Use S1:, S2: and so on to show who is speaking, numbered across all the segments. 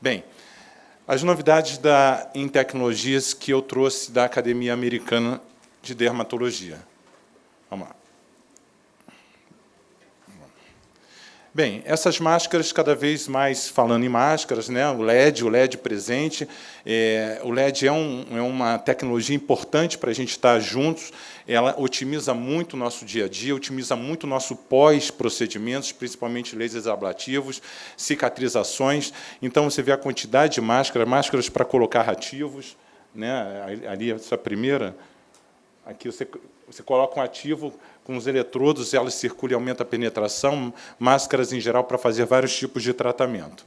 S1: Bem, as novidades em tecnologias que eu trouxe da Academia Americana de Dermatologia. Vamos lá. Bem, essas máscaras, cada vez mais falando em máscaras, né, o LED presente, o LED é uma tecnologia importante para a gente estar juntos, ela otimiza muito o nosso dia a dia, otimiza muito o nosso pós-procedimentos, principalmente lasers ablativos, cicatrizações. Então, você vê a quantidade de máscaras para colocar ativos, né, ali, essa primeira, aqui você coloca um ativo com os eletrodos, elas circulam e aumentam a penetração, máscaras em geral para fazer vários tipos de tratamento.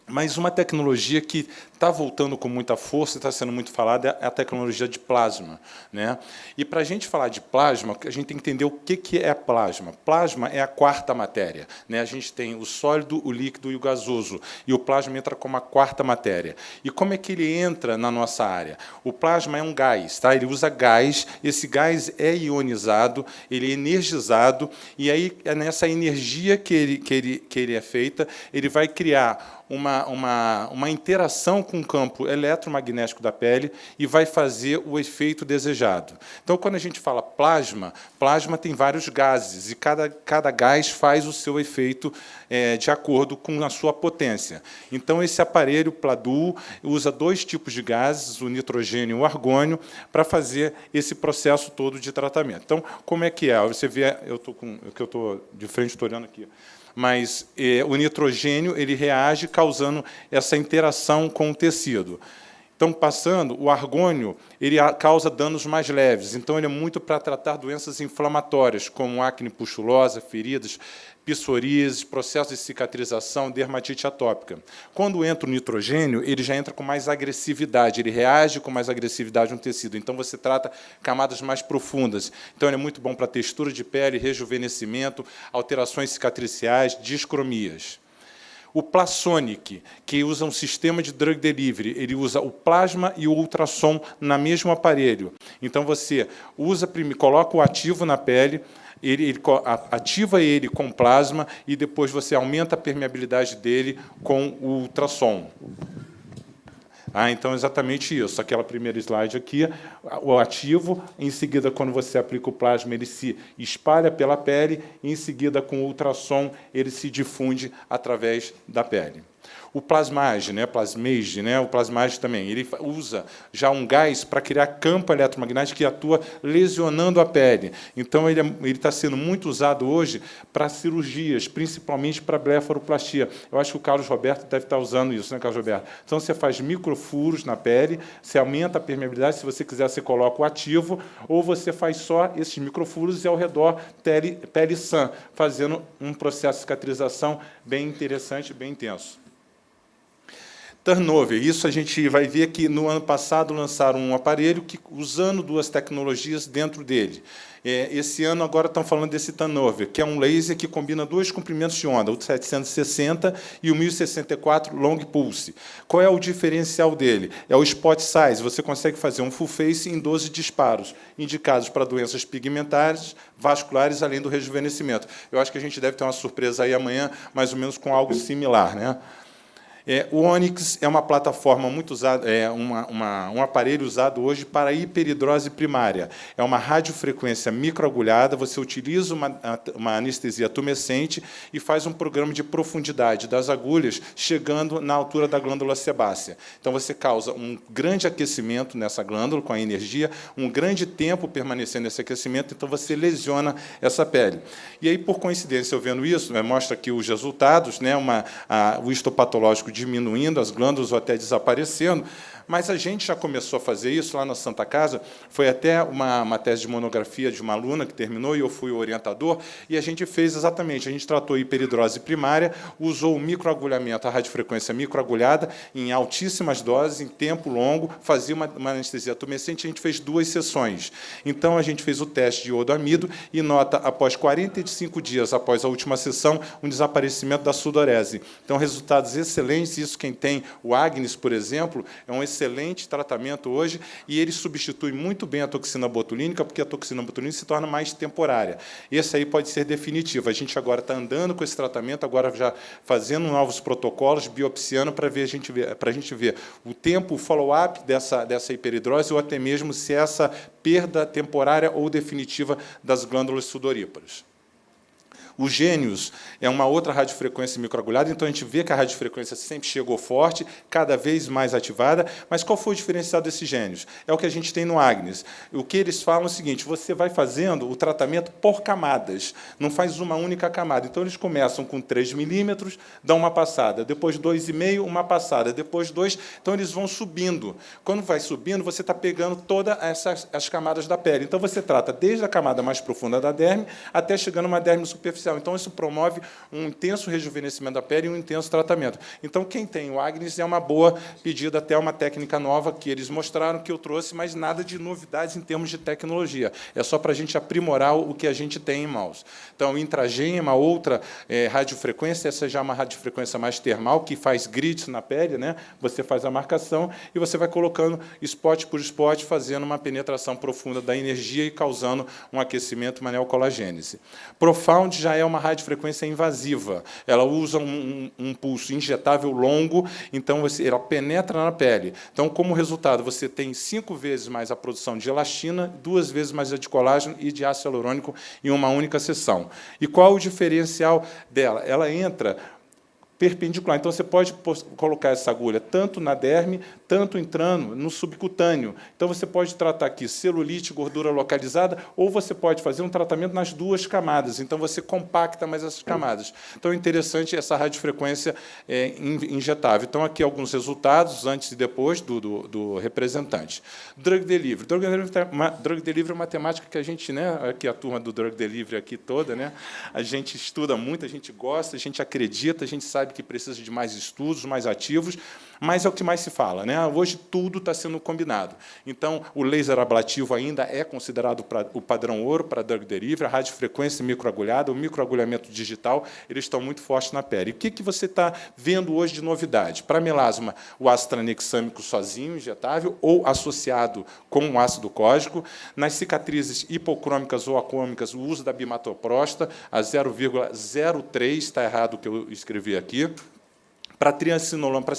S1: Mas uma tecnologia que está voltando com muita força, está sendo muito falada, é a tecnologia de plasma, né? E, para a gente falar de plasma, a gente tem que entender o que é plasma. Plasma é a quarta matéria, né? A gente tem o sólido, o líquido e o gasoso, e o plasma entra como a quarta matéria. E como é que ele entra na nossa área? O plasma é um gás, tá? Ele usa gás, esse gás é ionizado, ele é energizado, e aí, nessa energia que ele é feita, ele vai criar uma interação com o campo eletromagnético da pele e vai fazer o efeito desejado. Então, quando a gente fala plasma tem vários gases, e cada gás faz o seu efeito de acordo com a sua potência. Então, esse aparelho Pladu usa dois tipos de gases, o nitrogênio e o argônio, para fazer esse processo todo de tratamento. Então, como é que é? Você vê, eu estou de frente, estou olhando aqui, mas o nitrogênio ele reage causando essa interação com o tecido. Então, passando, o argônio ele causa danos mais leves. Então, ele é muito para tratar doenças inflamatórias, como acne pustulosa, feridas, psoríase, processo de cicatrização, dermatite atópica. Quando entra o nitrogênio, ele já entra com mais agressividade, ele reage com mais agressividade no tecido. Então, você trata camadas mais profundas. Então, ele é muito bom para textura de pele, rejuvenescimento, alterações cicatriciais, discromias. O Plasonic, que usa um sistema de drug delivery, ele usa o plasma e o ultrassom no mesmo aparelho. Então, você coloca o ativo na pele, ele ativa ele com plasma e depois você aumenta a permeabilidade dele com o ultrassom. Então, exatamente isso. Aquela primeira slide aqui, o ativo, em seguida, quando você aplica o plasma, ele se espalha pela pele, e, em seguida, com o ultrassom, ele se difunde através da pele. O plasmage, o plasmage também, ele usa já um gás para criar campo eletromagnético que atua lesionando a pele. Então, ele está sendo muito usado hoje para cirurgias, principalmente para blefaroplastia. Eu acho que o Carlos Roberto deve estar usando isso, né, Carlos Roberto? Então, você faz microfuros na pele, você aumenta a permeabilidade, se você quiser, você coloca o ativo, ou você faz só esses microfuros e, ao redor, pele sã, fazendo um processo de cicatrização bem interessante, bem intenso. Turnover, isso a gente vai ver que, no ano passado, lançaram um aparelho usando duas tecnologias dentro dele. Esse ano, agora, estão falando desse turnover, que é um laser que combina dois comprimentos de onda, o 760 e o 1064 long pulse. Qual é o diferencial dele? É o spot size. Você consegue fazer um full face em 12 disparos, indicados para doenças pigmentares, vasculares, além do rejuvenescimento. Eu acho que a gente deve ter uma surpresa aí amanhã, mais ou menos com algo similar, né? O Onyx é uma plataforma muito usada, um aparelho usado hoje para hiperidrose primária. É uma radiofrequência microagulhada, você utiliza uma anestesia tumescente e faz um programa de profundidade das agulhas, chegando na altura da glândula sebácea. Então, você causa um grande aquecimento nessa glândula, com a energia, um grande tempo permanecendo nesse aquecimento, então você lesiona essa pele. E aí, por coincidência, eu vendo isso, mostra aqui os resultados, né, o histopatológico diminuindo, as glândulas ou até desaparecendo, mas a gente já começou a fazer isso lá na Santa Casa, foi até uma tese de monografia de uma aluna que terminou, e eu fui o orientador, e a gente fez exatamente, a gente tratou hiperidrose primária, usou o microagulhamento, a radiofrequência microagulhada, em altíssimas doses, em tempo longo, fazia uma anestesia tumescente, a gente fez 2 sessões. Então, a gente fez o teste de iodoamido e nota, após 45 dias após a última sessão, um desaparecimento da sudorese. Então, resultados excelentes, isso quem tem o Agnes, por exemplo, é um excelente tratamento hoje e ele substitui muito bem a toxina botulínica, porque a toxina botulínica se torna mais temporária. Esse aí pode ser definitivo. A gente agora está andando com esse tratamento, agora já fazendo novos protocolos, biopsiando, para a gente ver o tempo, o follow-up dessa hiperidrose, ou até mesmo se essa perda temporária ou definitiva das glândulas sudoríparas. O Gênios é uma outra radiofrequência microagulhada, então a gente vê que a radiofrequência sempre chegou forte, cada vez mais ativada, mas qual foi o diferencial desse Gênios? É o que a gente tem no Agnes. O que eles falam é o seguinte, você vai fazendo o tratamento por camadas, não faz uma única camada. Então, eles começam com 3 milímetros, dão uma passada, depois 2,5, uma passada, depois 2, então eles vão subindo. Quando vai subindo, você está pegando todas as camadas da pele. Então, você trata desde a camada mais profunda da derme até chegando a uma derme superficial. Então, isso promove um intenso rejuvenescimento da pele e um intenso tratamento. Então, quem tem o Agnes é uma boa pedida, até uma técnica nova que eles mostraram, que eu trouxe, mas nada de novidades em termos de tecnologia. É só para a gente aprimorar o que a gente tem em mãos. Então, o Intragen é uma outra radiofrequência, essa já é uma radiofrequência mais termal, que faz grids na pele, né? Você faz a marcação e você vai colocando spot por spot, fazendo uma penetração profunda da energia e causando um aquecimento, uma neocolagênese. Profound já é uma radiofrequência invasiva. Ela usa um pulso injetável longo, então ela penetra na pele. Então, como resultado, você tem 5 vezes mais a produção de elastina, 2 vezes mais a de colágeno e de ácido hialurônico em uma única sessão. E qual o diferencial dela? Ela entra perpendicular. Então, você pode colocar essa agulha tanto na derme, tanto entrando no subcutâneo. Então, você pode tratar aqui celulite, gordura localizada, ou você pode fazer um tratamento nas 2 camadas. Então, você compacta mais essas camadas. Então, é interessante essa radiofrequência injetável. Então, aqui alguns resultados, antes e depois, do representante. Drug Delivery. Drug Delivery é uma temática que a gente, né, aqui a turma do Drug Delivery aqui toda, né, a gente estuda muito, a gente gosta, a gente acredita, a gente sabe que precisa de mais estudos, mais ativos, mas é o que mais se fala, né? Hoje tudo está sendo combinado. Então, o laser ablativo ainda é considerado o padrão ouro para drug delivery, a radiofrequência microagulhada, o microagulhamento digital, eles estão muito fortes na pele. E o que você está vendo hoje de novidade? Para melasma, o ácido tranexâmico sozinho, injetável, ou associado com o ácido cógico. Nas cicatrizes hipocrômicas ou acrômicas, o uso da bimatoprosta, a 0,03, está errado o que eu escrevi aqui. Para a triancinolona, para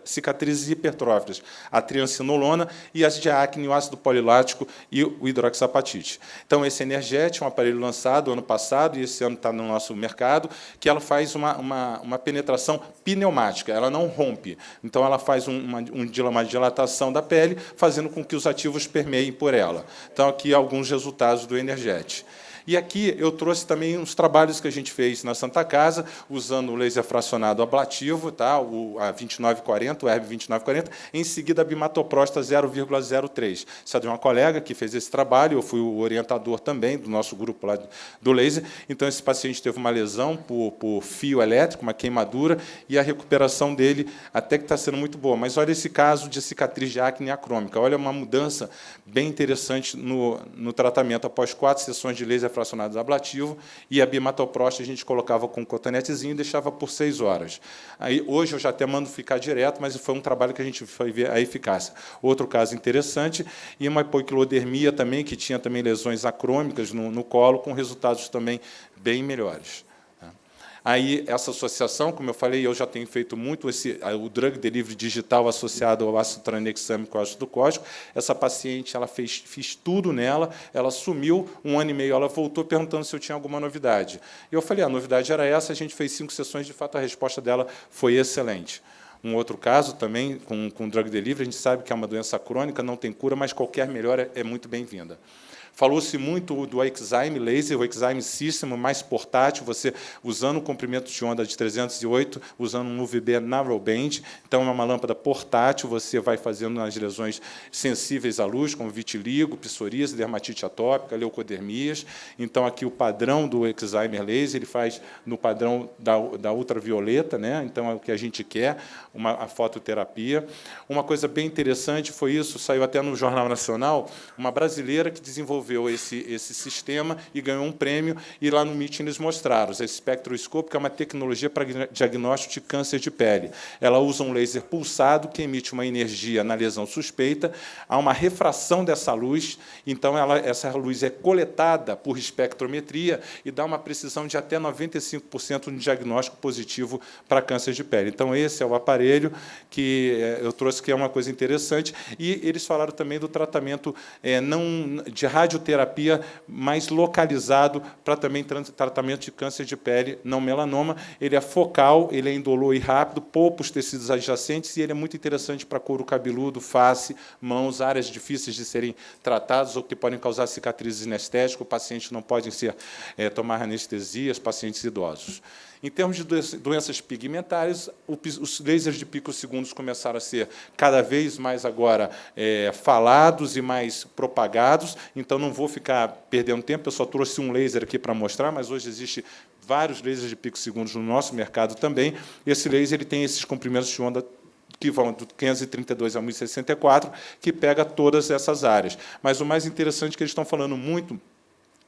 S1: cicatrizes hipertróficas, a triancinolona, e as de acne, o ácido polilático e o hidroxapatite. Então, esse Energete é um aparelho lançado ano passado, e esse ano está no nosso mercado, que ela faz uma penetração pneumática, ela não rompe. Então, ela faz uma dilatação da pele, fazendo com que os ativos permeiem por ela. Então, aqui alguns resultados do Energete. E aqui eu trouxe também uns trabalhos que a gente fez na Santa Casa, usando o laser fracionado ablativo, tá? A 2940, o Herb 2940, em seguida a bimatoprosta 0,03. Isso é de uma colega que fez esse trabalho, eu fui o orientador também do nosso grupo lá do laser. Então, esse paciente teve uma lesão por fio elétrico, uma queimadura, e a recuperação dele até que está sendo muito boa. Mas olha esse caso de cicatriz de acne acrômica. Olha uma mudança bem interessante no tratamento após 4 sessões de laser fracionado ablativo, e a bimatoprosta a gente colocava com um cotonetezinho e deixava por 6 horas. Aí, hoje eu já até mando ficar direto, mas foi um trabalho que a gente foi ver a eficácia. Outro caso interessante, e uma hipoquilodermia também, que tinha também lesões acrômicas no colo, com resultados também bem melhores. Aí, essa associação, como eu falei, eu já tenho feito muito o drug delivery digital associado ao ácido tranexâmico e ao ácido cógico. Essa paciente, fiz tudo nela, ela sumiu 1 ano e meio, ela voltou perguntando se eu tinha alguma novidade. E eu falei, a novidade era essa, a gente fez 5 sessões, de fato, a resposta dela foi excelente. Um outro caso também, com drug delivery, a gente sabe que é uma doença crônica, não tem cura, mas qualquer melhora é muito bem-vinda. Falou-se muito do Exime Laser, o Exime System, mais portátil, você usando o comprimento de onda de 308, usando um UVB Narrowband. Então, é uma lâmpada portátil, você vai fazendo nas lesões sensíveis à luz, como vitiligo, psoríase, dermatite atópica, leucodermias. Então, aqui o padrão do Exime Laser, ele faz no padrão da ultravioleta, né? Então, é o que a gente quer, a fototerapia. Uma coisa bem interessante foi isso, saiu até no Jornal Nacional, uma brasileira que desenvolveu desenvolveu esse sistema e ganhou um prêmio, e lá no meeting eles mostraram. A Spectroscope, que é uma tecnologia para diagnóstico de câncer de pele. Ela usa um laser pulsado que emite uma energia na lesão suspeita, há uma refração dessa luz, então essa luz é coletada por espectrometria e dá uma precisão de até 95% no diagnóstico positivo para câncer de pele. Então, esse é o aparelho que eu trouxe, que é uma coisa interessante. E eles falaram também do tratamento de radioterapia mais localizado para também tratamento de câncer de pele não melanoma. Ele é focal, ele é indolor e rápido, poupa os tecidos adjacentes, e ele é muito interessante para couro cabeludo, face, mãos, áreas difíceis de serem tratadas ou que podem causar cicatrizes inestésicas. O paciente não pode tomar anestesias, pacientes idosos. Em termos de doenças pigmentárias, os lasers de picosegundos começaram a ser cada vez mais agora falados e mais propagados, então não vou ficar perdendo tempo, eu só trouxe um laser aqui para mostrar, mas hoje existe vários lasers de picosegundos no nosso mercado também. Esse laser ele tem esses comprimentos de onda que vão do 532 a 1064, que pega todas essas áreas. Mas o mais interessante é que eles estão falando muito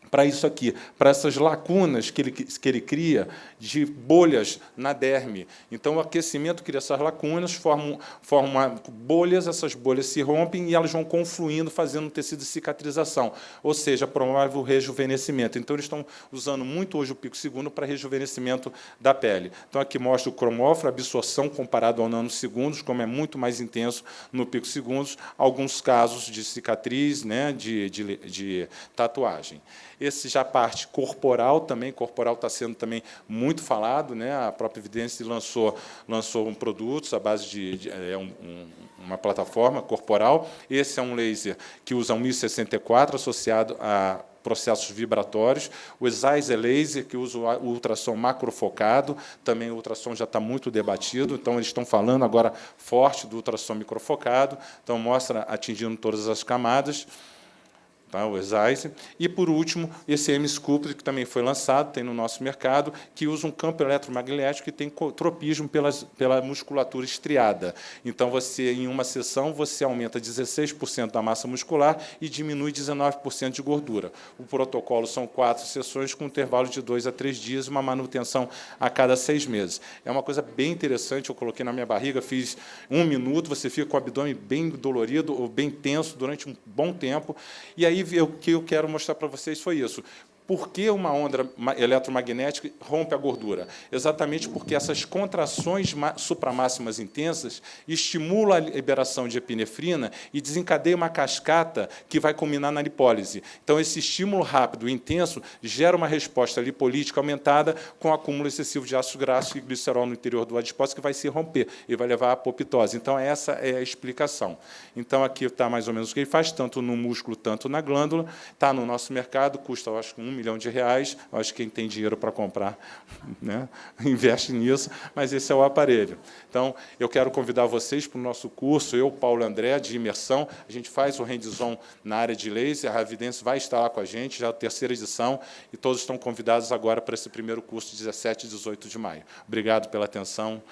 S1: para isso aqui, para essas lacunas que ele cria de bolhas na derme. Então, o aquecimento cria essas lacunas, forma bolhas, essas bolhas se rompem e elas vão confluindo, fazendo um tecido de cicatrização, ou seja, promove o rejuvenescimento. Então, eles estão usando muito hoje o picosegundo para rejuvenescimento da pele. Então, aqui mostra o cromóforo, a absorção comparado ao nanosegundos, como é muito mais intenso no picosegundos, alguns casos de cicatriz, né, de tatuagem. Esse já a parte corporal também, corporal está sendo também muito falado, né? A própria Evidência lançou um produto à base de uma plataforma corporal. Esse é um laser que usa 1064 associado a processos vibratórios. O Zeiss é laser, que usa o ultrassom macrofocado, também o ultrassom já está muito debatido, então eles estão falando agora forte do ultrassom microfocado, então mostra atingindo todas as camadas. Tá, o Zeiss. E, por último, esse M-Sculptor, que também foi lançado, tem no nosso mercado, que usa um campo eletromagnético que tem tropismo pela musculatura estriada. Então, em uma sessão, você aumenta 16% da massa muscular e diminui 19% de gordura. O protocolo são 4 sessões, com um intervalo de 2 a 3 dias, uma manutenção a cada 6 meses. É uma coisa bem interessante, eu coloquei na minha barriga, fiz 1 minuto, você fica com o abdômen bem dolorido ou bem tenso durante um bom tempo, e aí o que eu quero mostrar para vocês foi isso. Por que uma onda eletromagnética rompe a gordura? Exatamente porque essas contrações supramáximas intensas estimulam a liberação de epinefrina e desencadeiam uma cascata que vai culminar na lipólise. Então, esse estímulo rápido e intenso gera uma resposta lipolítica aumentada com acúmulo excessivo de ácidos graxos e glicerol no interior do adipócito, que vai se romper e vai levar à apoptose. Então, essa é a explicação. Então, aqui está mais ou menos o que ele faz, tanto no músculo, tanto na glândula. Está no nosso mercado, custa, eu acho, R$1 milhão. Eu acho que quem tem dinheiro para comprar, né, investe nisso, mas esse é o aparelho. Então, eu quero convidar vocês para o nosso curso, eu, Paulo André, de imersão. A gente faz o hands-on na área de laser, a Evidência vai estar lá com a gente, já é a 3ª edição, e todos estão convidados agora para esse primeiro curso, 17 e 18 de maio. Obrigado pela atenção.